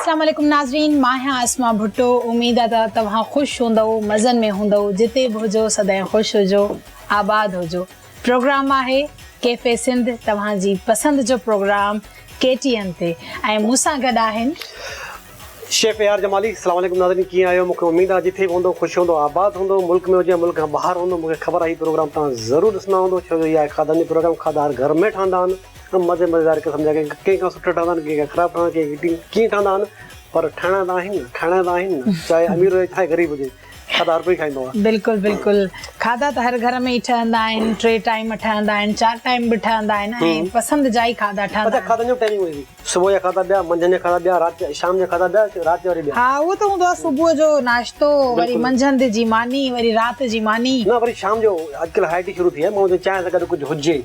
अस्सलाम वालेकुम नाज़रीन, मां है आसमा भुट्टो। उम्मीद है तव्हां खुश होंदो, मज़न में होंदो, जिते भी हुजो सदैं खुश हुजो, आबाद हुजो। प्रोग्राम आहे कैफे सिंध, तव्हां जी पसंद जो प्रोग्राम KTN ते। ऐं मूंसां गॾु आहिनि शेफ यार जमाली। अस्सलाम वालेकुम नाज़रीन, कीअं आहियो? मूंखे उम्मीद आहे जिथे बि हूंदो ख़ुशि हूंदो, आबाद हूंदो, मुल्क में हुजे मुल्क खां ॿाहिरि हूंदो। मूंखे ख़बर आहे हीउ प्रोग्राम तव्हां ज़रूरु ॾिसंदा हूंदो, छो जो इहा आहे खाधनि जो प्रोग्राम। खाधा हर घर में ठहंदा आहिनि, मज़ेदार क़िस्म जा, कंहिं खां सुठा ठहंदा आहिनि, कंहिं खां ख़राबु ठहंदा आहिनि, कंहिं कीअं ठहंदा आहिनि, पर ठाहिणा त आहिनि न, खाइणा त आहिनि न। चाहे अमीर हुजे चाहे ग़रीब हुजे, खाधा हर कोई खाईंदो आहे। बिल्कुलु बिल्कुलु, खाधा त हर घर में ई ठहंदा आहिनि, 3 टाइम ठहंदा आहिनि, 4 टाइम बि ठहंदा आहिनि, ऐं पसंदि जा ई खाधा ठहंदा आहिनि। खाधनि जो टाइमिंग हुई, सुबुह जा खाधा ॿिया, मंझंदि जा खाधा ॿिया, राति शाम जा खाधा ॿिया, राति जो वरी ॿिया। हा, उहो त हूंदो आहे, सुबुह जो नाश्तो, वरी मंझंदि जी मानी, वरी राति जी मानी, न वरी शाम जो। अॼुकल्ह हाइटी शुरू थी आहे, माण्हू चांहि सां गॾु कुझु हुजे,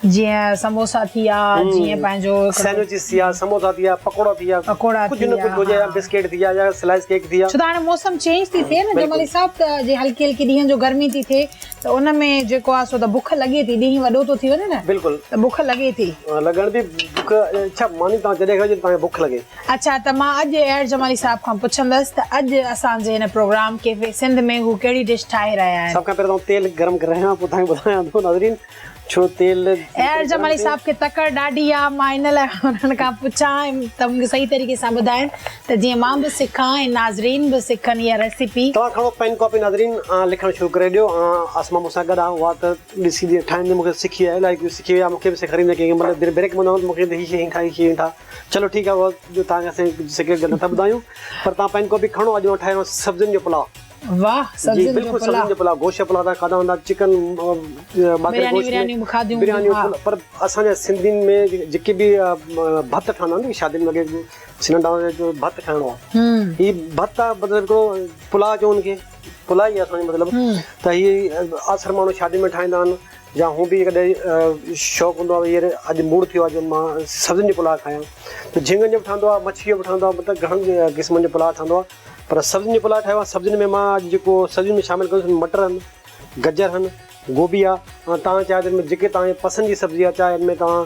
जीअं समोसा थी विया, जीअं पंहिंजो सैंडविचिस थी विया, समोसा थी विया, पकोड़ा थी विया, पकोड़ा कुझु न कुझु हुजे, या बिस्किट थी विया, या स्लाइस केक थी विया। छो त हाणे मौसम चेंज थी थिए न जमाली साहब, त जे हल्की हल्की ॾींहं जो गर्मी थी थिए, त उन में जेको आहे सो त बुख लॻे थी, ॾींहुं वॾो थो थी वञे न, बिल्कुलु त बुख लॻे थी। लॻण बि बुख, अच्छा मानी तव्हां जॾहिं खाओ तव्हांखे बुख लॻे। अच्छा, त मां अॼु एड जमाली साहब खां पुछंदसि त अॼु असांजे हिन प्रोग्राम कैफे सिंध में हू कहिड़ी डिश ठाहे रहिया आहिनि। सभ खां पहिरियों तेल गरम करे रहिया, पोइ तव्हांखे ॿुधायां थो नाज़रीन, छो तेल एड जमाली साहब खे तकड़ ॾाढी आहे, मां इन लाइ उन्हनि खां पुछां त मूंखे सही तरीक़े सां ॿुधाइनि, त जीअं मां बि सिखां ऐं नाज़रीन बि सिखनि इहा रेसिपी। तव्हां खणो पेन कॉपी नाज़रीन, लिखणु शुरू करे ॾियो। आसमा मूंसां गॾु आहे, उहा त ॾिसी ठाहींदी, मूंखे सिखी आहे, इलाही कुझु सिखी आहे, मूंखे बि सेखारींदी, कंहिं मतिलबु ब्रेक में न मूंखे हीअ शइ ठाही, हीअ ठाह। चलो ठीकु आहे, उहा तव्हांखे असां सेक्रेट नथा ॿुधायूं, पर तव्हां पेन कॉपी खणो। अॼु मां ठाहियो सब्जियुनि जो पुलाव। वाह, सब्जियुनि जो पुलाव, गोश्त पुलाव तव्हां खाधा हूंदा, चिकन बिरयानी, पर असांजे सिंधियुनि में जेके बि भत ठहंदा आहिनि शादियुनि में, जो भत खाइणो आहे, हीअ भत आहे, मतिलबु हिकिड़ो पुलाव जो हुनखे पुलाव ई आहे असांजो मतिलबु। त हीअ अक्सर माण्हू शादियुनि में ठाहींदा आहिनि, या हू बि कॾहिं शौक़ु हूंदो आहे, हींअर अॼु मूड थियो आहे जो मां सब्जियुनि जो पुलाव खायां, त झिंगनि जो बि ठहंदो आहे, मच्छीअ जो बि ठहंदो आहे, मतिलबु घणनि क़िस्मनि जो पुलाव ठहंदो आहे, पर सब्जियुनि जो पुलाव ठाहियो आहे। सब्जियुनि में मां अॼु जेको सब्जियुनि में शामिलु कयोसि, मटर आहिनि, गजर आहिनि, गोभी आहे, तव्हां चाहे हिन में जेके तव्हांजी पसंदि जी सब्जी आहे, चाहे हिन में तव्हां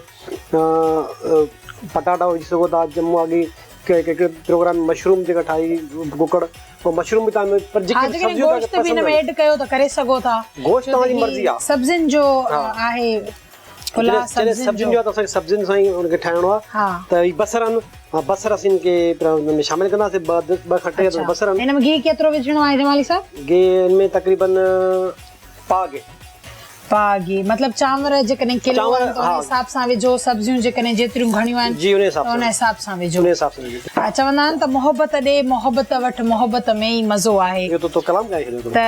पटाटा विझी सघो था। जम्मू अॻे कंहिं प्रोग्राम में मशरूम जेका ठाही कुकड़, पोइ मशरूम बि तव्हां, पर जेके गोश्त बि हिन में ऐड कयो त करे सघो था, गोश्त तव्हांजी मर्ज़ी आहे। सब्जियुनि जो आहे पुलाव, सब्जियुनि जो त असांखे सब्जियुनि सां ई हुनखे ठाहिणो आहे। त हीअ बसर आहिनि, बसर असीं हिनखे हुन में शामिलु कंदासीं, ॿ खटे बसर आहिनि। हिन में घी केतिरो विझणो आहे जमाली साहब? घी हिन में तक़रीबन पा घी, मतलब चांवर जेकॾहिं किलो आहिनि त उन हिसाब सां विझो, सब्जियूं जेकॾहिं जेतिरियूं घणियूं आहिनि जी उन हिसाब सां विझो। चवंदा आहिनि त मोहबत ॾे मोहबत वठि, मोहबत में ई मज़ो आहे। इहो तो कलाम ॻाए छॾियो त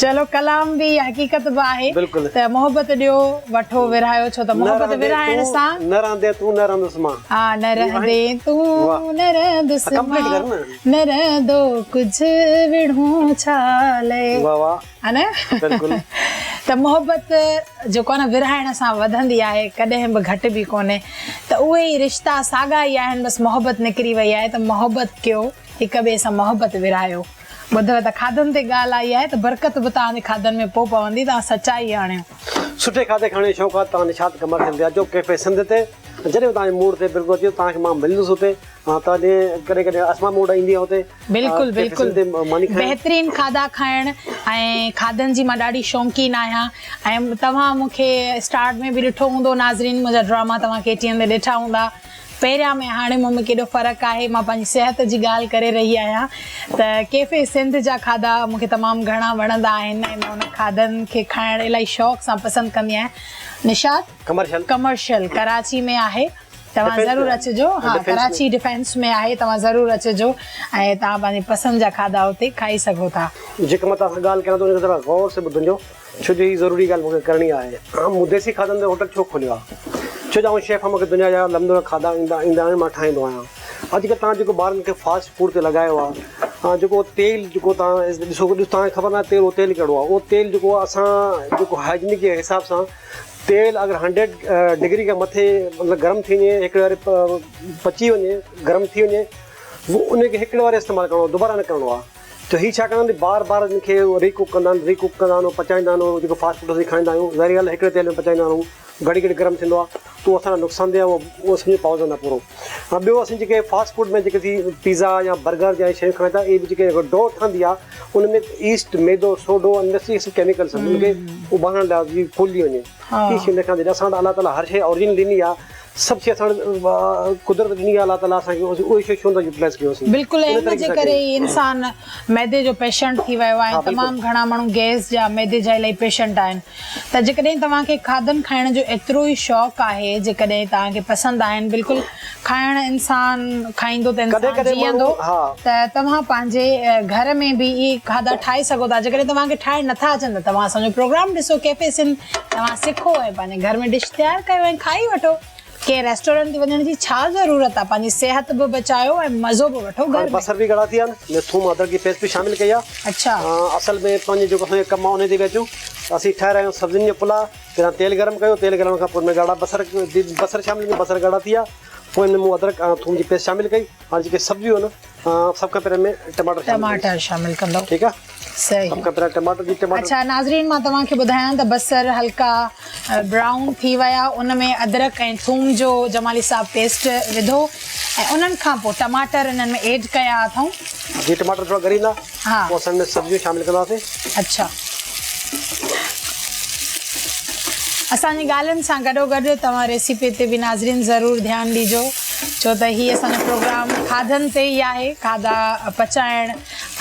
चलो, कलाम बि हक़ीक़त बि आहे, त मोहबत ॾियो वठो विरहायो, छो त मोहबत विरहाइण सां न रहंदे तूं न रहंदुसि मां, हा न रहंदे तूं न रहंदुसि मां, न रहंदो कुझु विढ़ूं छाले, है न? त मोहबत जेको आहे न विरहाइण सां वधंदी आहे, कॾहिं बि घटि बि कोन्हे। त उहे ई रिश्ता साॻा ई आहिनि, बसि मोहबत निकिरी वई आहे, त मोहबत कयो, हिक ॿिए सां मोहबत विरहायो। ॿुधव त खाधनि ते ॻाल्हि आई आहे, त बरकत बि तव्हांजे खाधनि में पोइ पवंदी, तव्हां सचाई आणियो। सुठे खाधे खाइण जो शौक़ु आहे, तव्हां निशात कमर थियंदी आहे, जो कैफे सिंध ते जॾहिं तव्हांजो मूड थिए बिल्कुलु अचो, तव्हांखे मां मिलंदुसि हुते। तव्हांजे कॾहिं कॾहिं आसमा मूड ईंदी आहे हुते, बिल्कुलु बिल्कुलु बहितरीन खाधा खाइण, ऐं खाधनि जी मां ॾाढी शौक़ीन आहियां। ऐं तव्हां मूंखे स्टार्ट में बि ॾिठो हूंदो नाज़रीन, मुंहिंजा ड्रामा तव्हां KTN ते ॾिठा हूंदा, पहिरियां में हाणे मूं में केॾो फ़र्क़ु आहे। मां पंहिंजी सिहत जी ॻाल्हि करे रही आहियां, त कैफे सिंध जा खाधा मूंखे तमामु घणा वणंदा आहिनि, ऐं मां उन खाधनि खे खाइण इलाही शौक़ सां पसंद कंदी आहियां। निशात कमर्शियल कराची में आहे, तव्हां ज़रूरु अचिजो। हा, कराची डिफेंस में आहे, तव्हां ज़रूरु अचिजो, ऐं तव्हां पंहिंजी पसंदि जा खाधा हुते खाई सघो था। जेका मां तव्हां सां ॻाल्हि कयां थो उनखे थोरा गौर से ॿुधिजो, छो जो हीअ ज़रूरी ॻाल्हि मूंखे करणी आहे। मूं देसी खाधनि ते होटल छो खोलियो आहे, छो जो शेफ मूंखे दुनिया जा लंबा खाधा ईंदा आहिनि, मां ठाहींदो आहियां। अॼुकल्ह तव्हां जेको ॿारनि खे फास्ट फूड ते लॻायो आहे, जेको तेल जेको तव्हां ॾिसो, तव्हांखे ख़बर न आहे तेल, उहो तेल कहिड़ो आहे। उहो तेल जेको आहे असां जेको हाइजीनिक जे हिसाब सां तेल अगरि 100 डिग्री खां मथे मतिलबु गरम थी वञे, हिकिड़े वारी पची वञे, गरम थी वञे, उनखे हिकिड़े वारे इस्तेमालु करिणो, दुबारा न करिणो आहे। तो ही छा कंदा बार बार इनखे रीकुक कंदा आहिनि पचाईंदा आहिनि जेको फास्ट फूड असीं खाईंदा आहियूं ज़ाहिर ॻाल्हि हिकिड़े तेल में पचाईंदा आहियूं घड़ी घड़ी गरम थींदो आहे तो असां नुक़सानदेह उहो सम्झी पहुचंदा पूरो ॿियो असीं जेके फास्ट फूड में जेके थी पिज़्ज़ा या बर्गर या शयूं खाइनि था इहे बि जेके डो ठहंदी आहे उन में ईस्ट मैदो सोडो अननेसेसरी केमिकल्स आहिनि उनखे उॿारण लाइ जीअं फूलिजी वञे ही शइ न खाइण असां वटि अलाह ताला हर शइ ओरिजिनल ॾिनी आहे सभु शइ असां कुदरत ॾिनी आहे अलाह ताला असांखे उहे शइ छो था यूटिलाइज़ कयोसीं बिल्कुलु इन जे करे इंसान मैदे जो पेशेंट थी वियो आहे तमामु घणा माण्हू गैस जा मैदे जा इलाही पेशेंट आहिनि त जेकॾहिं तव्हांखे खाधनि खाइण जो एतिरो ई शौक़ु आहे जेकॾहिं तव्हांखे पसंदि आहिनि बिल्कुलु खाइण इंसान खाईंदो त इंसान जीअंदो त तव्हां पंहिंजे घर में बि इहे खाधा ठाहे सघो था जेकॾहिं तव्हांखे ठाहिण नथा अचनि त तव्हां असांजो प्रोग्राम ॾिसो कैफे सिंध तव्हां सिखो ऐं पंहिंजे घर में डिश तयारु कयो ऐं खाई वठो के रेस्टोरेंट ते वञण जी छा ज़रूरत आहे पंहिंजी सिहत बि बचायो ऐं मज़ो बि वठो घर में बसर भी गड़ा थी आहिनि थूम अदरक जी पेस्ट भी शामिल कई आहे अच्छा असल में पंहिंजे जेको असांजो कमु आहे उन ते अचूं असीं ठाहे रहिया आहियूं सब्जियुनि जो पुलाउ पहिरियां तेल गरम कयो तेल गरम खां पोइ ॻाढ़ा बसर शामिल कयो बसर ॻाढ़ा थी विया पोइ हिन में अदरक थूम जी पेस्ट शामिल कई हाणे जेके सब्जियूं आहिनि सभ खां पहिरियों में टमाटर शामिल कंदो ठीकु आहे सही सभ खां पहिरियों टमाटर अच्छा नाज़रीन मां तव्हांखे ॿुधायां त बसर हल्का ब्राउन थी विया उन में अदरक ऐं थूम जो जमाली साहब पेस्ट विधो ऐं उन्हनि खां पोइ टमाटर इन्हनि में ऐड कया अथऊं जी टमाटर थोड़ा ॻरींदा हा पोइ असां हिन में सब्जियूं शामिल कंदासीं अच्छा असांजी ॻाल्हियुनि सां गॾोगॾु तव्हां रेसिपी ते बि नाज़रीन ज़रूरु ध्यानु ॾिजो छो त हीअ असांजो प्रोग्राम खाधनि ते ई आहे खाधा पचाइण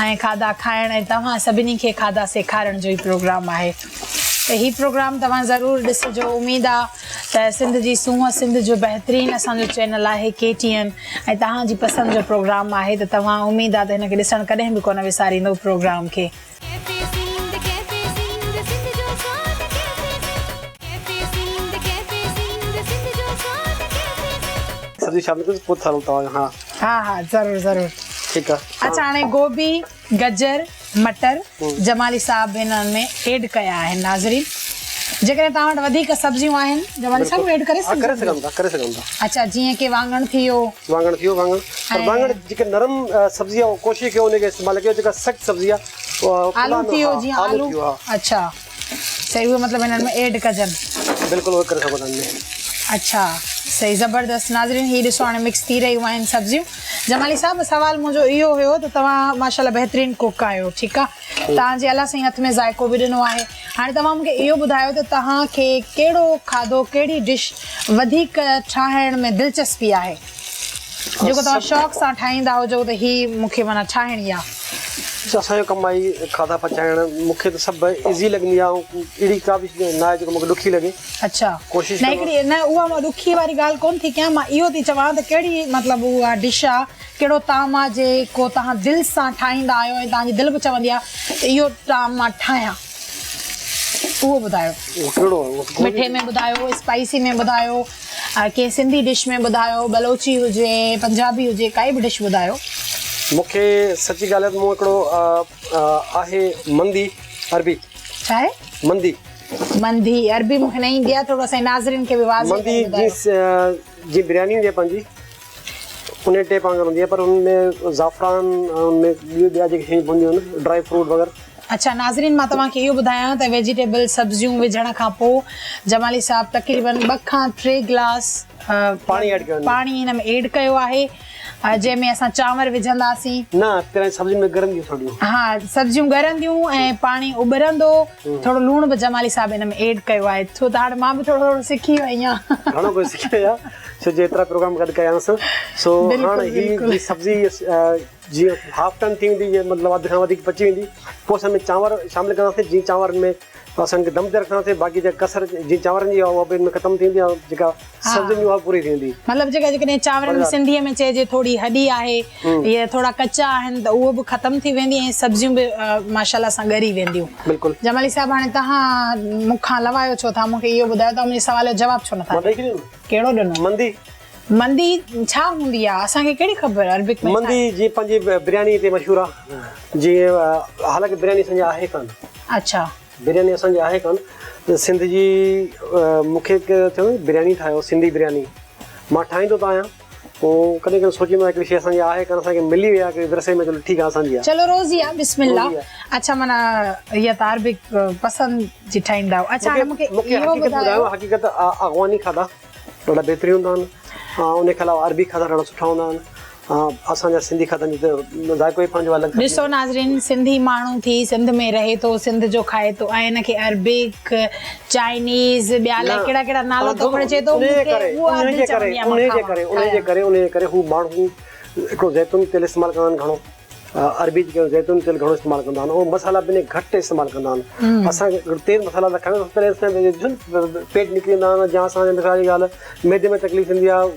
ऐं खाधा खाइण ऐं तव्हां सभिनी खे खाधा सेखारण जो ई प्रोग्राम आहे त हीउ प्रोग्राम तव्हां ज़रूरु ॾिसिजो उमेदु आहे त सिंध जी सूंहं सिंध जो बहितरीनु असांजो चैनल आहे KTN ऐं तव्हांजी पसंदि जो प्रोग्राम आहे त तव्हां उमेदु आहे त हिनखे ॾिसणु कॾहिं बि कोन विसारींदो प्रोग्राम खे सब्जी शामिल कयो पोइ थरो तव्हां हा ज़रूरु ज़रूरु ठीकु आहे अच्छा हाणे गोभी गजर मटर जमाली साहब हिननि में ऐड कया आहिनि नाज़रीन जेकॾहिं तव्हां वटि वधीक सब्जियूं आहिनि जमाली साहब ऐड करे सघूं था अच्छा जीअं की वाङण थी वियो वाङण जेके नरम सब्जी आहे कोशिशि कयो उनखे इस्तेमालु कयो जेका सख़्तु सब्जी आहे आलू थी वियो जीअं आलू अच्छा सही उहे मतिलबु हिननि में ऐड कजनि बिल्कुलु उहे करे सघो था हिन में अच्छा सही ज़बरदस्त नाज़रीन हीअ ॾिसो हाणे मिक्स थी रहियूं आहिनि सब्जियूं जमाली साहब सुवालु मुंहिंजो इहो हुयो त तव्हां माशाल्लाह बहितरीनु कुक आहियो ठीकु आहे तव्हांजे अलाह साईं हथ में ज़ाइक़ो बि ॾिनो आहे हाणे तव्हां मूंखे इहो ॿुधायो त तव्हांखे कहिड़ो खाधो कहिड़ी डिश वधीक ठाहिण में दिलचस्पी आहे जेको तव्हां शौक़ सां ठाहींदा हुजो त हीअ मूंखे माना ठाहिणी आहे असांजो कमु आहे खाधा पचाइण मूंखे त सभु इज़ी लॻंदी आहे अहिड़ी का बि न आहे जेको मूंखे ॾुखी लॻे अच्छा कोशिशि न हिकिड़ी न उहा मां ॾुखी वारी ॻाल्हि कोन थी कयां मां इहो थी चवां त कहिड़ी मतिलबु उहा डिश आहे कहिड़ो ताम आहे जेको तव्हां दिलि सां ठाहींदा आहियो ऐं तव्हांजी दिलि बि चवंदी आहे त इहो ताम मां ठाहियां उहो ॿुधायो मिठे में ॿुधायो स्पाइसी में ॿुधायो कंहिं सिंधी डिश में ॿुधायो बलोची हुजे पंजाबी हुजे काई बि डिश ॿुधायो मूंखे सची ॻाल्हि आहे त मूं हिकिड़ो आहे मंदी अरबी छा आहे मंदी अरबी मूंखे न ईंदी आहे थोरो असांजे नाज़रीन खे बि वाज़ मंदी जी बिरयानी हूंदी आहे पंहिंजी उन टे वांगुरु हूंदी आहे पर हुनमें ज़ाफ़रान उनमें ॿिया जेके शयूं पवंदियूं आहिनि ड्राई फ्रूट वग़ैरह अच्छा नाज़रीन मां तव्हांखे इहो ॿुधायां त वेजिटेबल सब्जियूं विझण खां पोइ जमाली साहब तक़रीबन 2 खां 3 गिलास पाणी हिन में ऐड कयो आहे जंहिंमें असां चांवर विझंदासीं न पहिरियों सब्जियुनि में गरंदियूं थोड़ियूं हा सब्जियूं गरंदियूं ऐं पाणी उॿरंदो थोरो लूणु बि जमाली साहब हिन में ऐड कयो आहे छो त हाणे मां बि थोरो थोरो सिखी वई आहियां घणो कुझु सिखी वई आहे छो जो एतिरा प्रोग्राम गॾु कयासीं सो हाणे हीअ सब्जी जीअं हाफ टन थी वेंदी मतिलबु अधु खां वधीक पची वेंदी पोइ असां में चांवर शामिल कंदासीं जीअं चांवरनि में असांखे दम ते रखंदासीं बाक़ी जेका कसर जीअं चांवरनि जी आहे उहा बि हिन में ख़तमु थी वेंदी आहे जेका सब्जियुनि जी उहा पूरी थी वेंदी मतिलबु जेका जेकॾहिं चांवरनि में सिंधीअ में चइजे थोरी हॾी आहे इहे थोरा कचा आहिनि त उहो बि ख़तमु थी वेंदी ऐं सब्जियूं बि माशाल्लाह सां ॻरी वेंदियूं बिल्कुलु जमाली साहब हाणे तव्हां मूंखां लवायो छो था मूंखे इहो ॿुधायो तव्हां मुंहिंजे सवाल जो जवाबु छो नथा कहिड़ो ॾिनो मंदी छा हूंदी आहे असांखे कहिड़ी ख़बर अरबिक में मंदी जीअं पंहिंजी बिरयानी हिते मशहूरु आहे जीअं हालांकि बिरयानी असांजी आहे कान अच्छा बिरयानी असांजी आहे कान त सिंध जी मूंखे थियो बिरयानी ठाहियो सिंधी बिरयानी मां ठाहींदो त आहियां पोइ कॾहिं कॾहिं सोचींदो आहियां हिकिड़ी शइ असांजी आहे कान असांखे मिली वई आहे कि विरसे में चलो ठीकु आहे असांजी आहे चलो रोज़ी आहे बिस्मिल्लाह रोज़ी अच्छा माना इहा त अरबिक पसंदि जी ठाहींदा आहियो अच्छा हाणे मूंखे मूंखे इहो हक़ीक़त ॿुधायो हक़ीक़त अफ़गानी खाधा ॾाढा बहितरीनु हूंदा आहिनि उन खां अलावा अरबी खाधा ॾाढा सुठा हूंदा आहिनि असांजा सिंधी खाधनि जो त ज़ाइक़ो ई पंहिंजो अलॻि ॾिसो नाज़रीन सिंधी माण्हू थी सिंध में रहे थो सिंध जो खाए थो ऐं हिनखे अरबिक चाइनीज़ ॿिया अलाए कहिड़ा कहिड़ा नालो थो खणिजे थो उनजे करे हू माण्हू हिकिड़ो ज़ैतून तेल इस्तेमालु कंदा आहिनि घणो अरबी ज़ैतून तेल घणो इस्तेमालु कंदा आहिनि ऐं मसाला बि घटि इस्तेमालु कंदा आहिनि असांखे तेज़ मसाला न खाइणु पेट निकिरी वेंदा आहिनि या असांजे मिसाल जी ॻाल्हि मैदे में तकलीफ़ थींदी आहे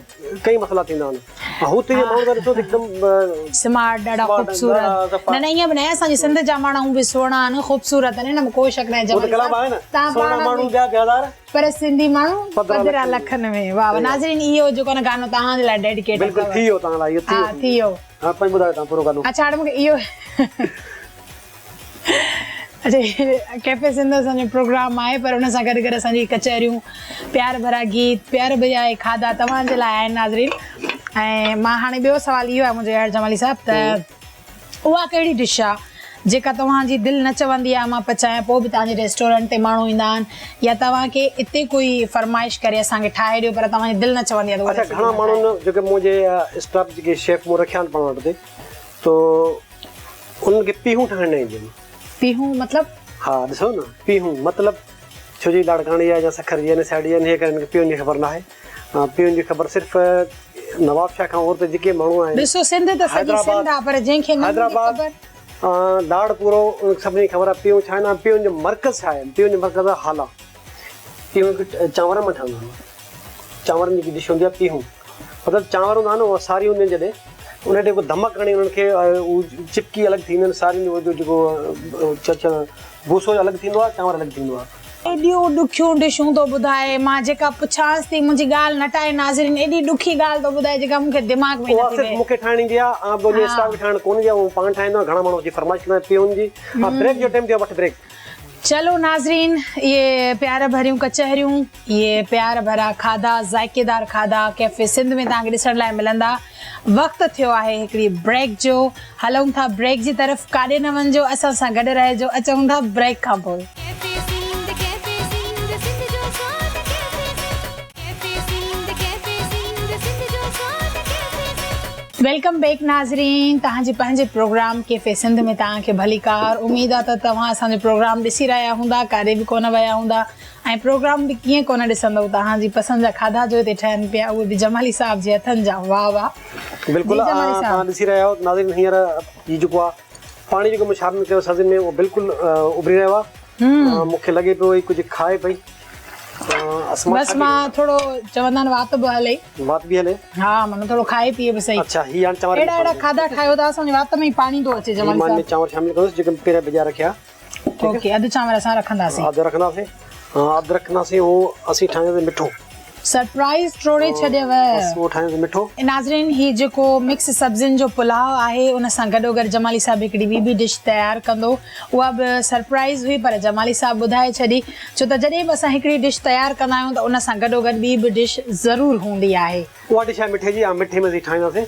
कई मसाला थींदा आहिनि हुते जे माण्हू ॾिसो हिकदमि स्मार्ट ॾाढा ख़ूबसूरत न न ईअं बि न असांजे सिंध जा माण्हू बि सुहिणा आहिनि ख़ूबसूरत आहिनि हिन में कोई शक न आहे पर सिंधी माण्हू पधरा लखनि में वाह नाज़रीन इहो जेको न गानो तव्हांजे लाइ डेडिकेट बिल्कुलु थी वियो तव्हां लाइ हा थी वियो हा पंहिंजो ॿुधायो तव्हां पूरो गानो अच्छा हाणे मूंखे इहो अच्छा कैफे सिंध असांजो प्रोग्राम आहे पर हुन सां गॾु गॾु असांजी कचहरियूं प्यार भरा गीत प्यार भरिया खाधा तव्हांजे लाइ आहिनि नाज़रीन ऐं मां हाणे ॿियो सुवालु इहो आहे मुंहिंजो यार जमाली साहिबु त उहा कहिड़ी डिश आहे जेका तव्हांजी दिलि न चवंदी आहे मां पचायां पोइ बि तव्हांजे रेस्टोरेंट ते माण्हू ईंदा आहिनि या तव्हांखे हिते कोई फरमाइश करे असांखे ठाहे ॾियो पर तव्हांजी दिलि न चवंदी आहे अच्छा घणा माण्हू जेके मुंहिंजे स्टाफ जेके शेफ मूं रखिया आहिनि पाण वटि तो उन्हनि खे पीहूं ठाहिण न ईंदियूं आहिनि पीहूं मतिलबु हा ॾिसो न पीहूं मतिलबु छो जी लाड़काणी आहे या सखर जी आहे साइड जी करे हिनखे पीहुनि जी ख़बर न आहे पीहुनि जी ख़बर सिर्फ़ु नवाब शाह खां और त जेके माण्हू आहिनि ॾिसो सिंध त सॼी सिंध आहे पर जंहिंखे हैदराबाद दाड़ पूरो सभिनी ख़बर आहे पीहूं छा आहे पीहुनि जो मर्कज़ छा आहे पीहुनि जो मर्कज़ आहे हाला पीहूं चांवर में ठहंदा आहिनि चांवरनि जी डिश हूंदी आहे पीहूं मतिलबु चांवर हूंदा आहिनि उहा सारी हूंदी आहिनि जॾहिं उन ते को धमक हणी उन्हनि खे चिपकी अलॻि थींदियूं आहिनि सारियुनि जो जेको भूसो अलॻि थींदो आहे चांवर अलॻि थींदो आहे एॾियूं ॾुखियूं डिशूं थो ॿुधाए मां जेका पुछांसि थी मुंहिंजी ॻाल्हि न टाए नाज़रीन एॾी ॾुखी ॻाल्हि थो ॿुधाए जेका मूंखे दिमाग़ में नथी वेहे मूंखे ठाहिण ईंदी आहे ऐं मुंहिंजे स्टाफ खे ठाहिण कोन ईंदी आहे उहो पाण ठाहींदो आहे घणा माण्हू जी फरमाइश कंदा आहिनि पीहुनि जी ब्रेक जो टाइम थियो वठि ब्रेक चलो नाज़रीन ये प्यार भरियूं कचहरियूं ये प्यार भरा खाधा ज़ाइकेदार खाधा कैफे सिंध में तव्हांखे ॾिसण लाइ मिलंदा वक़्तु थियो आहे हिकिड़ी ब्रेक जो हलूं था ब्रेक जी तरफ़ काॾे न वञिजो असां सां गॾु रहिजो अचूं था ब्रेक खां पोइ वेलकम बैक नाज़रीन तव्हांजे पंहिंजे प्रोग्राम कैफे सिंध में तव्हांखे भली कार उमेद आहे त तव्हां असांजो प्रोग्राम ॾिसी रहिया हूंदा काॾे बि कोन विया हूंदा ऐं प्रोग्राम बि कीअं कोन ॾिसंदव तव्हांजी पसंदि जा खाधा जो हिते ठहनि पिया उहे बि जमाली साहिब जे हथनि जा वाह वाह बिल्कुलु तव्हां ॾिसी रहिया आहियो नाज़रीन हींअर हीउ जेको आहे पाणी जेको मूं शामिल कयो सभिनि में उहो बिल्कुलु उभरी रहियो आहे मूंखे लॻे पियो कुझु खाए पई बस मां थोड़ो चवंदा आहिनि वात बि हले हा माना थोड़ो खाए पीए बि सही अच्छा ही हाणे चांवर एड़ा खाधा ठाहियो था असांजे वात में पाणी थो अचे जमाली साहिब मां चांवर शामिल कंदुसि जेके पहिरियां भिॼाए रखिया ओके अधु चांवर असां रखंदासीं अधु रखंदासीं उहो असीं ठाहींदासीं मिठो सरप्राइज़ टोड़े छॾियव उहो ठाहींदासीं मिठो नाज़रीन ही जेको मिक्स सब्जियुनि जो पुलाव आहे उन सां गॾोगॾु जमाली साहिब हिकिड़ी ॿी बि डिश तयारु कंदो उहा बि सरप्राइज़ हुई पर जमाली साहिब ॿुधाए छॾी छो त जॾहिं बि असां हिकिड़ी डिश तयारु कंदा आहियूं त उन सां गॾोगॾु ॿी बि डिश ज़रूरु हूंदी आहे उहा डिश आहे मिठे जी मिठे में ठाहींदासीं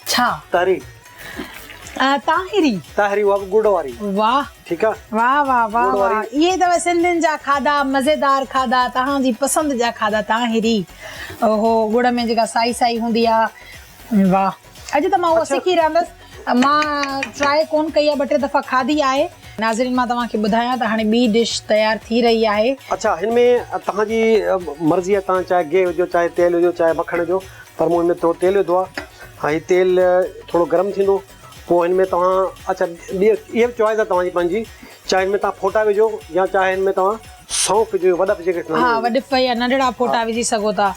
छा तारी ताहिरी उहा गुड़ वारी वाह ठीकु आहे वाह वाह वाह वाह इहे अथव सिंधियुनि जा खाधा मज़ेदार खाधा तव्हांजी पसंदि जा खाधा ताहिरी ओहो गुड़ में जेका साई साई हूंदी आहे वाह अॼु त मां उहा सिखी रहंदसि मां ट्राए कोन कई आहे 2-3 दफ़ा खाधी आहे नाज़रीन मां तव्हांखे ॿुधायां त हाणे ॿी डिश तयारु थी रही आहे अच्छा हिन में तव्हांजी मर्ज़ी आहे तव्हां चाहे गिहु विझो चाहे तेल विझो चाहे मखण विझो पर मूं हिन में थोरो तेल विधो आहे हा हीउ तेल थोरो गरम थींदो पोइ हिन में तव्हां अच्छा इहा बि चॉइस आहे तव्हांजी पंहिंजी चाहे हिन में तव्हां फोटा विझो या चाहे हिन में तव्हां सौंफ विझो वॾा जेके हा वॾिफ या नंढड़ा फोटा विझी सघो था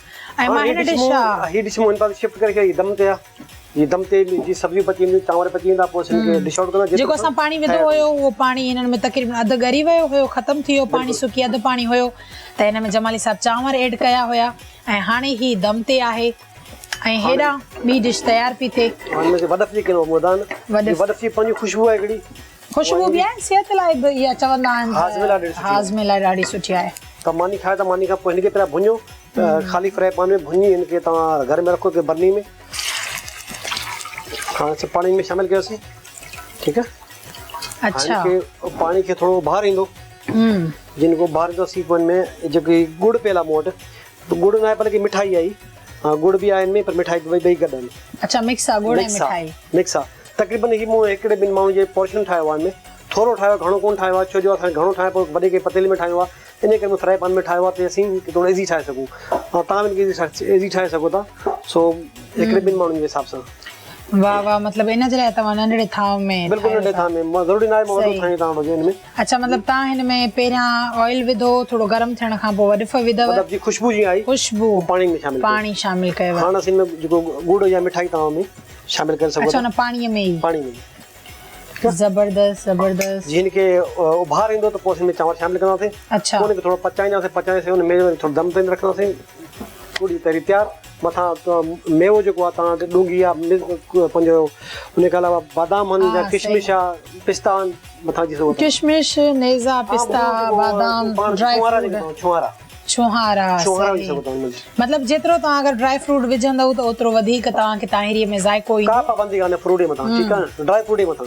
ऐं मां हिन डिश हीअ डिश मूं हिन पासे शिफ्ट करे हीअ दम ते आहे हीअ दम ते जी सब्जी पची वेंदी चांवर पची वेंदा पोइ हिनखे डिश आउट कंदा जेको असां पाणी विधो हुयो उहो पाणी हिननि में तक़रीबन अधु ॻरी वियो हुयो ख़तमु थी वियो पाणी सुकी अधु पाणी हुयो त हिन में जमाली साहिब चांवर ऐड कया हुया ऐं हाणे ही दम ते आहे ऐं हेॾा ॿी डिश तयारु पई थिए वॾफ जी कयो वॾफ जी पंहिंजी ख़ुशबू आहे हिकिड़ी ख़ुशबू बि आहे सिहत लाइ बि इहा चवंदा आहिनि हाज़मे लाइ ॾाढी सुठी आहे त मानी खाए त मानी खां पोइ हिनखे पहिरियां भुञो खाली फ्राई पैन में भुनी इनके तव्हां घर में रखो के बर्नी में हाणे से पानी में शामिल कयोसीं ठीक है। अच्छा इनके पानी के थोड़ो बाहर ईंदो जिनको बाहर ईंदोसीं पोइ में जेकी गुड़ पियल आहे मूं वटि तो गुड़ न आहे पर की मिठाई आई गुड़ भी आहे इनमें पर मिठाई ॿई गॾु आहिनि। अच्छा मिक्स आहे गुड़ ऐं मिठाई मिक्स आहे तक़रीबन ही मूं हिकिड़े ॿिनि माण्हुनि जे पोर्शन ठाहियो आहे हिनमें थोरो ठाहियो घणो कोन ठाहियो आहे छो जो असां घणो ठाहियो पोइ वॾे के पतीले में ठाहियो आहे इन करे मां फ्राई पैन में ठाहियो आहे त असीं थोरो इज़ी ठाहे सघूं ऐं तव्हां बि इज़ी ठाहे सघो था सो हिकिड़े ॿिनि माण्हुनि जे हिसाब सां। वाह वाह मतलब इन जे लाइ तव्हां नंढड़े थाव में बिल्कुलु नंढे थाव में मां ज़रूरी न आहे मां वॾो ठाहियां तव्हां वटि हिन में। अच्छा मतलब तव्हां हिन में पहिरियां ऑयल विधो थोरो गरम थियण खां पोइ वॾिफ विधव मतलब जी खुशबू जी आई खुशबू पानी शामिल कयो हाणे असीं में जेको गुड़ या मिठाई तव्हां में शामिल करे सघो। अच्छा उन पाणीअ में ई पाणी में जबरदस्त जबरदस्त जिन के उभार ईंदो त पोइ हिन में चांवर शामिल कंदासीं। अच्छा उन खे थोरो पचाईंदासीं उन में थोरो दम ते रखंदासीं पूरी तरी तयार मथां मेवो जेको आहे तव्हां डूंगी आहे पंहिंजो उन खां अलावा बादाम आहिनि या किशमिश आहे पिस्ता आहिनि मथां विझी सघो किशमिश नेज़ा पिस्ता बादाम छुहारा मतलब जेतिरो तव्हां अगर ड्राई फ्रूट विझंदव त ओतिरो वधीक तव्हांखे ताहिरीअ में ज़ाइको ईंदो। का पाबंदी कान्हे फ्रूट जे मथां ठीकु आहे ड्राई फ्रूट जे मथां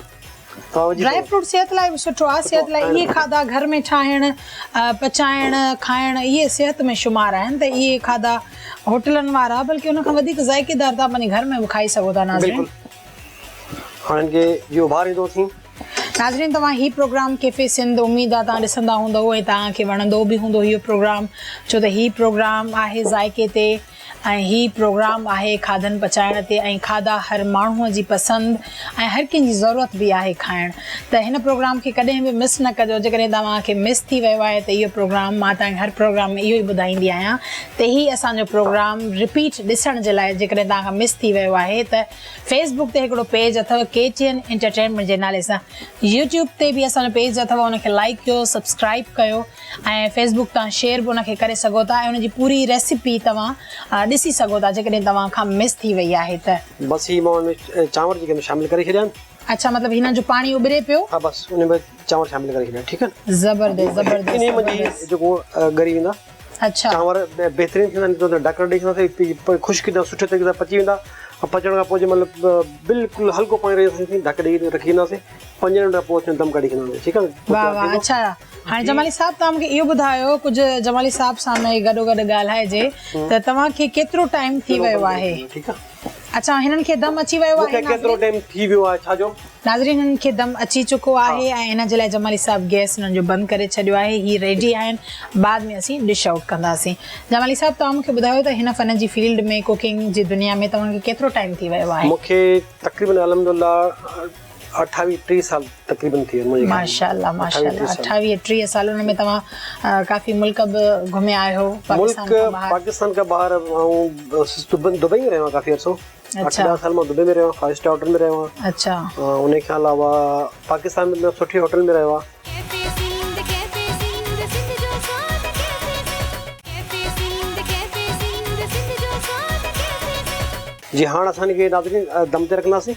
ड्राई फ्रूट सेहत लाइ भी सुठो आहे सेहत लाइ इहे खाधा घर में ठाहिण पचाइण खाइण इहे सेहत में शुमार आहिनि त इहे खाधा होटलनि वारा बल्कि उन खां वधीक ज़ाइकेदार तव्हां पंहिंजे घर में बि खाई सघो था। नाज़रीन हाणे इहो उभार ईंदो थी नाज़रीन तव्हां ही प्रोग्राम कैफे सिंध उम्मीद आहे तव्हां ॾिसंदा हूंदव ऐं तव्हांखे वणंदो बि हूंदो इहो प्रोग्राम छो त ही प्रोग्राम आहे ज़ाइके ते ऐं ही प्रोग्राम आहे खाधनि पचाइण ते ऐं खाधा हर माण्हूअ जी पसंदि ऐं हर कंहिंजी ज़रूरत बि आहे खाइण त हिन प्रोग्राम खे कॾहिं बि मिस न कजो। जेकॾहिं तव्हांखे मिस थी वियो आहे त इहो प्रोग्राम मां तव्हांखे हर प्रोग्राम में इहो ई ॿुधाईंदी आहियां त ही असांजो प्रोग्राम रिपीट ॾिसण जे लाइ जेकॾहिं तव्हांखां मिस थी वियो आहे त फेसबुक ते हिकिड़ो पेज अथव KTN एंटरटेनमेंट जे नाले सां यूट्यूब ते बि असांजो पेज अथव उनखे लाइक कयो सब्सक्राइब कयो ऐं फेसबुक तां शेयर बि उनखे करे सघो था ऐं उनजी पूरी रेसिपी तव्हां ॾिसी सघो था जेकॾहिं तव्हां खां मिस थी वई आहे त बस ही मां चांवर जेके शामिल करे छॾिया। अच्छा मतलब हिन जो पानी उबरे पियो हा बस उन में चांवर शामिल करे छॾिया ठीकु आहे जबरदस्त जबरदस्त इन में जेको गरी वेंदा। अच्छा चांवर बहितरीन थींदा त ढकण ॾेई छॾींदासीं ख़ुश्क सुठे तरीक़े सां पची वेंदा पचण खां पोइ मतिलबु बिल्कुलु हल्को पाणी ढक ॾेई रखी ईंदासीं 5 मिंट पोइ दम कढी छॾींदासीं ठीकु आहे। वाह वाह अच्छा हाणे जमाली साहब तव्हां मूंखे इहो ॿुधायो कुझु जमाली साहब सां गॾो गॾु ॻाल्हाइजे त तव्हांखे केतिरो टाइम थी वियो आहे। ठीकु आहे अच्छा हिननि खे दम अची वियो आहे केतिरो टाइम थी वियो आहे छाजो नाज़रीन हिननि खे दम अची चुको आहे ऐं हिन जे लाइ जमाली साहब गैस हिननि जो बंदि करे छॾियो आहे ही रेडी आहिनि बाद में असीं डिश आउट कंदासीं। जमाली साहब तव्हां मूंखे ॿुधायो त हिन फन जी फील्ड में कुकिंग जी दुनिया में तव्हांखे केतिरो टाइम थी वियो आहे। मूंखे तक़रीबन अल्हम्दुलिल्लाह 28-30 साल तकरीबन थी विया माशाअल्लाह माशाअल्लाह 28-30 साल में तव्हां काफ़ी मुल्क बि घुमिया आहियो पाकिस्तान का बाहर दुबई में रहियो काफ़ी अर्सो 8 साल मां दुबई में रहियो 5 स्टार होटल में रहियो। अच्छा उन खां अलावा पाकिस्तान में सुठी होटल में रहियो आहे। जी हाँ असांखे नाज़रीन दम ते रखंदासीं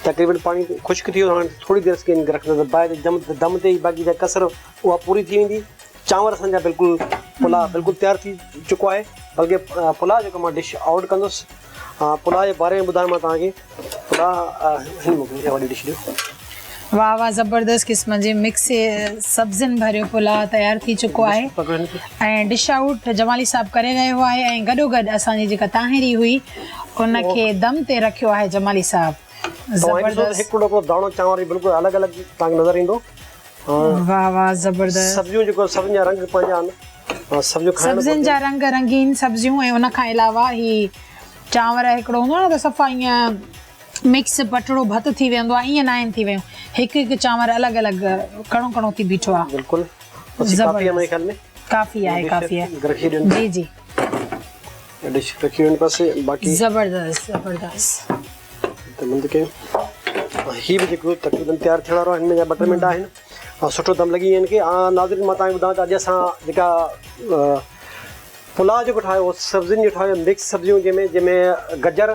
तकरीबन पानी खुश्क थी वियो थोड़ी देर के रखंदासीं दम ते बाक़ी जा कसर उहा पूरी थी वेंदी। चांवर असांजा बिल्कुलु पुलाउ बिल्कुलु तयारु थी चुको आहे बल्कि पुलाउ जेको मां डिश आउट कंदुसि पुलाउ जे बारे में ॿुधायां मां तव्हांखे पुलाउ वॾी डिश ॾियो। वाह वाह ज़बरदस्त क़िस्म जी मिक्स सब्जियुनि भरियो पुलाउ तयारु थी चुको आहे ऐं डिश आउट जमाली साहब करे रहियो आहे ऐं गॾोगॾु असांजी जेका ताहिरी हुई उनखे दम ते रखियो आहे जमाली साहब। हिकिड़ो दाणो चांवर बिल्कुलु अलॻि अलॻि तव्हांखे नज़र ईंदो। वाह वाह ज़बरदस्त सब्जियूं जेको सभिनि जा रंग पंहिंजा आहिनि सब्जियुनि जा रंग रंगीन सब्जियूं ऐं उनखां अलावा ही चांवर हिकिड़ो हूंदो आहे न त सफ़ा ईअं मिक्स पटड़ो भत थी वेंदो आहे ईअं न आहिनि थी वियूं हिकु हिकु चांवर अलॻि अलॻि कणो कणो थी बीठो आहे। बिल्कुलु काफ़ी आहे काफ़ी आहे जी जी ज़बरदस्त ज़बरदस्त ही भी जेको तक़रीबन तयारु थियण वारो हिन जा 2 मिंट आहिनि ऐं सुठो दम लॻी आहिनि कि नाज़रीन मां तव्हांखे ॿुधायां त अॼु असां जेका पुलाउ जेको ठाहियो सब्जियुनि जो ठाहियो मिक्स सब्जियूं जंहिंमें गजर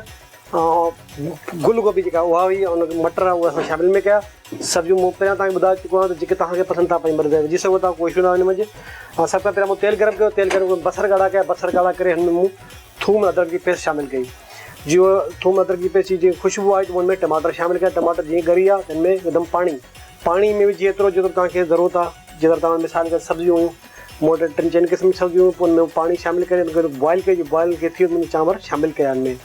गुल गोभी जेका उहा हुई, उन मटर उहा असां शामिल में कया। सब्जियूं मूं पहिरियां तव्हांखे ॿुधाए चुको आहियां, त जेके तव्हांखे पसंदि था पंहिंजी मर्ज़ी विझी सघो था, कोई इशू न आहे हिन में। सभ खां पहिरियां मूं तेल गरम कयो, तेल गरम बसर ॻाढ़ा कया, बसर ॻाढ़ा करे हिन में मूं थूम अदरक जी पेस्ट शामिल कई। जीअं थूम अदरक जी पेस्ट जी जीअं ख़ुशबू आई त हुन में टमाटर शामिल कया। टमाटर जीअं ॻरी आहे त हिन में हिकदमि पाणी में विझी एतिरो जेतिरो तव्हांखे ज़रूरत आहे। जेकर तव्हां मिसाल के सब्जियूं हुयूं, मूं वटि 3-4 क़िस्म जी सब्जियूं, पोइ हुन में पाणी शामिल करे बॉइल कई। बॉइल के थी हुन में चांवर शामिल कया। हिन में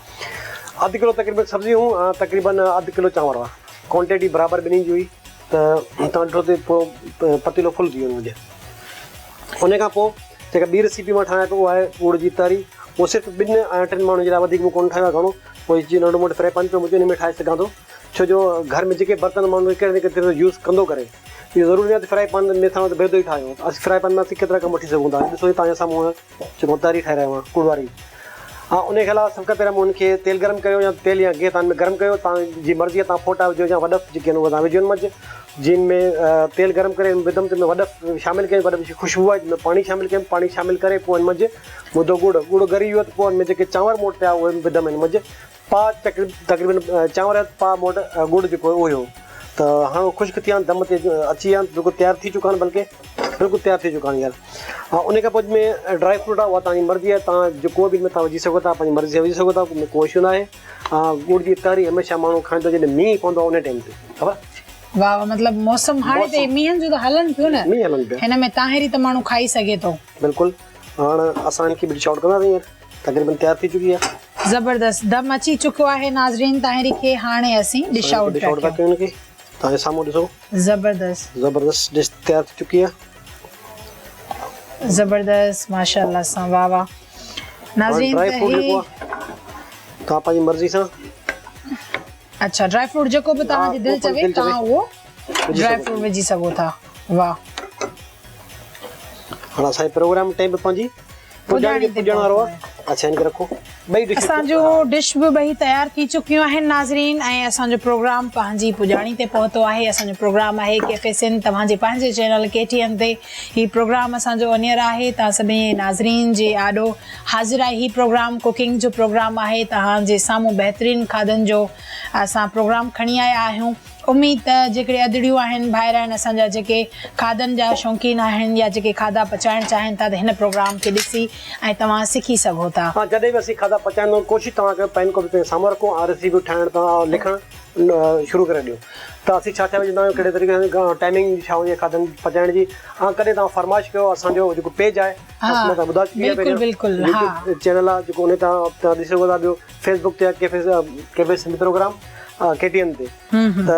अधु किलो तक़रीबन सब्जी हूं, तक़रीबन अधु किलो चांवर हुआ। क्वांटिटी बराबरि ॿिन्हिनि जी हुई, त तव्हां ॾिठो त पोइ पतीलो फुल थी वियो हुनजे। उन खां पोइ जेका ॿी रेसिपी मां ठाहियां पियो उहा आहे ॻुड़ जी तरी। उहो सिर्फ़ु 2-3 माण्हुनि जे लाइ, वधीक मूं कोन ठाहियो आहे घणो। कोई जीअं नंढो मोटो फ्राई पैन पियो हुजे, हुन में ठाहे सघां थो। छो जो घर में जेके बर्तन माण्हू कहिड़े न कहिड़े यूज़ कंदो करे, इहो ज़रूरी न आहे त फ्राई पैन में असां वटि बेदो ई ठाहियो। असीं फ्राई पैन में असीं केतिरा कम वठी सघूं था। ॾिसो तव्हांजे साम्हूं जेको तरी ठाहे रहियो आहियां ॻुड़ वारी। उन खे अलावा सभ खां पहिरियां मूं हुनखे तेल गरम कयो, या तेल या गिहु तव्हां में गरम कयो। तव्हांजी मर्ज़ी आहे, तव्हां फोटा विझो या वॾफ जेके आहिनि उहे तव्हां विझो। हुन जिन में तेल गरम करे विधमि त वॾफ शामिल कयमि, वॾफ जी ख़ुशबू आहे। जिन में पाणी शामिल कयमि, पाणी शामिल करे पोइ हिन मुदो ॻुड़ ॻरी वियो त पोइ हुन में जेके चांवर मूं वटि पिया उहे विधमि। हिन तक़रीबन चांवर पा मूं वटि ॻुड़ जेको उहो हुयो। त हाणे ख़ुश्क थी विया, दम ते अची विया, बिल्कुलु तयारु थी चुका आहिनि, बल्कि बिल्कुलु तयारु थी चुका आहिनि यार। उन खां पोइ में ड्राई फ्रूट आहे, उहा तव्हांजी मर्ज़ी आहे। तव्हां जेको बि में तव्हां विझी सघो था, पंहिंजी मर्ज़ी विझी सघो था, कोई इशू न आहे। ॻुड़ जी तरी हमेशह माण्हू खाईंदो जॾहिं मींहुं पवंदो आहे उन टाइम ते, ख़बर। वाह, मतलब मौसम हाणे ते मींहनि जो त हलनि पियो न, मींहुं हलनि पिया। हिन में ताहिरी त माण्हू खाई सघे थो। बिल्कुलु। हाणे असां हिनखे डिश आउट कंदासीं। तक़रीबन तयारु थी चुकी आहे। ज़बरदस्त दम अची चुको आहे नाज़रीन ताहिरी खे। हाणे असीं डिश आउट कयूं हिनखे। तव्हांजे साम्हूं ॾिसो, ज़बरदस्त डिश तयारु थी चुकी आहे। ज़बरदस्त माशाअल्लाह सां। वाह वाह नाज़रीन, ड्राई फ्रूट जेको आहे तव्हां पंहिंजी मर्ज़ी सां, अच्छा ड्राई फ्रूट जेको बि तव्हांजी दिलि चवे तव्हां उहो ड्राई फ्रूट विझी सघो था। वाह। हाणे असांजे प्रोग्राम टाइम पंहिंजी पुॼण वारो आहे। अच्छा, हिनखे रखो। ॿई डिश असांजो डिश बि ॿई तयार थी चुकियूं आहिनि नाज़रीन, ऐं असांजो प्रोग्राम पंहिंजी पुॼाणी ते पहुतो आहे। असांजो प्रोग्राम आहे कैफे सिंध, तव्हांजे पंहिंजे चैनल KTN ते ही प्रोग्राम असांजो वञे आहे। तव्हां सभिनी नाज़रीन जे आॾो हाज़िर आहे। ही प्रोग्राम कुकिंग जो प्रोग्राम आहे। तव्हांजे साम्हूं बहितरीनु खाधनि जो असां प्रोग्राम खणी आया आहियूं। उमेद त जेकॾहिं अदड़ियूं आहिनि, भाइर आहिनि असांजा जेके खाधनि जा शौक़ीन आहिनि या जेके खाधा पचाइणु चाहिनि था, त हिन प्रोग्राम खे ॾिसी ऐं तव्हां सिखी सघो था। हाँ, जॾहिं बि असीं खाधा पचाइण कोशिशि तव्हां कयो, पेन कॉपी पंहिंजे साम्हूं रखो ऐं रेसिपी ठाहिण तव्हां लिखणु शुरू करे ॾियो। त असीं छा छा विझंदा आहियूं, कहिड़े तरीक़े सां टाइमिंग छा हुजे खाधनि पचाइण जी। ऐं कॾहिं तव्हां फरमाइश कयो, असांजो जेको पेज आहे चैनल आहे जेको उन तव्हां ॾिसी सघो था। ॿियो फेसबुक ते कैफे सिंध प्रोग्राम KTN ते। त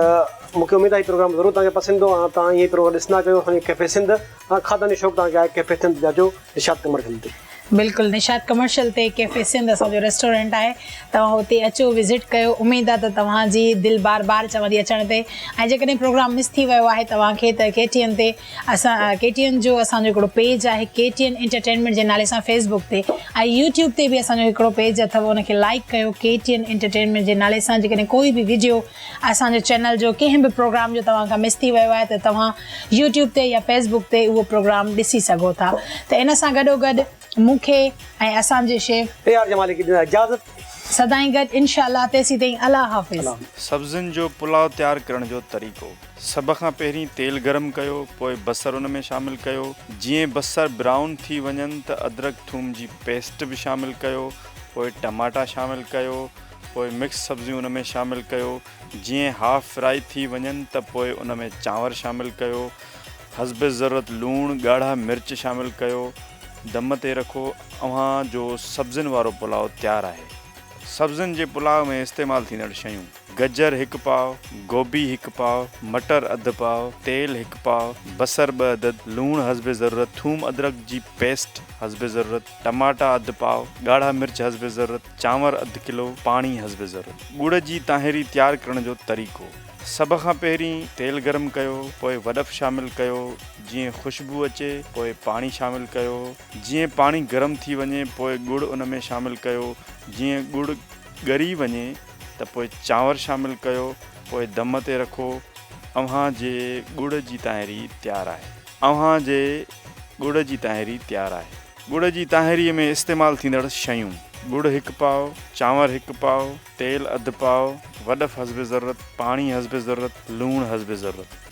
मूंखे उमेद आहे प्रोग्राम ज़रूरु तव्हांखे पसंदि ईंदो। ऐं तव्हां इहे प्रोग्राम ॾिसंदा कयो असांजे कैफे सिंध। ऐं खाधनि जो शौक़ु तव्हांखे आहे, कैफे सिंध जाजो निशाद कमर्शियल ते। बिल्कुलु, निशाद कमर्शियल ते कैफे सिंध असांजो रेस्टोरेंट आहे। तव्हां हुते अचो, विज़िट कयो। उमेद आहे त तव्हांजी दिलि बार बार चवंदी अचण ते। ऐं जेकॾहिं प्रोग्राम मिस थी वियो आहे तव्हांखे, त KTN ते KTN जो असांजो हिकिड़ो पेज आहे, KTN एंटरटेनमेंट जे नाले सां फेसबुक ते, ऐं यूट्यूब ते बि असांजो हिकिड़ो पेज अथव, उनखे लाइक कयो KTN एंटरटेनमेंट जे नाले सां। जेकॾहिं कोई बि वीडियो असांजे चैनल जो कंहिं बि प्रोग्राम जो तव्हां खां मिस थी वियो आहे, त तव्हां यूट्यूब ते या फेसबुक ते उहो प्रोग्राम ॾिसी सघो था। त इन सां गॾोगॾु मूंखे ऐं असांजे शेफ जमाली खे इजाज़त। सदाईं गॾु इंशाअल्लाह। तेसीं ताईं अल्लाह हाफ़िज़। सब्ज़ियुनि जो पुलाव तयारु करण जो तरीक़ो। सभ खां पहिरीं तेल गरम कयो, पोइ बसर उन में शामिल कयो। जीअं बसर ब्राउन थी वञनि त अदरक थूम जी पेस्ट बि शामिल कयो, पोइ टमाटा शामिल कयो, पोइ मिक्स सब्जियूं उन में शामिल कयो। जीअं हाफ फ्राई थी वञनि त पोइ उन में चांवर शामिल कयो। हस्ब ज़रूरत लूणु ॻाढ़ा मिर्च शामिल कयो। दम ते रखो। अव्हांजो सब्ज़ियुनि वारो पुलाव तयारु आहे। सब्ज़ियुनि जे पुलाव में इस्तेमालु थींदड़ शयूं: गजर 1 पाव, गोभी 1 पाव, मटर अधु पाव, तेल 1 पाव, बसर 2 अदद, लूणु हस्ब ज़रूरत, थूम अदरक जी पेस्ट हस्ब ज़रूरत, टमाटा अधु पाव, ॻाढ़ा मिर्च हस्ब ज़रूरत, चांवर 1 किलो, पाणी हस्ब ज़रूरत। ॻुड़ जी ताहिरी तयारु करण जो तरीक़ो। सभ खां पहिरीं तेल गरम कयो, पोइ वॾफ शामिल कयो। जीअं ख़ुशबू अचे पोइ पाणी शामिल कयो। जीअं पाणी गरम थी वञे पोइ ॻुड़ उन में शामिल कयो। जीअं ॻुड़ ॻरी वञे त पोइ चांवर शामिल कयो, पोइ दम ते रखो। अव्हांजे ॻुड़ जी ताहिरी तयारु आहे। ॻुड़ जी ताहिरीअ में इस्तेमालु थींदड़ शयूं: गुड़ 1 पाव, चांवर 1 पाव, तेल अधु पाव, वडफ़ हस्बे ज़रूरत, पाणी हस्बे ज़रूरत, लूण हस्बे ज़रूरत।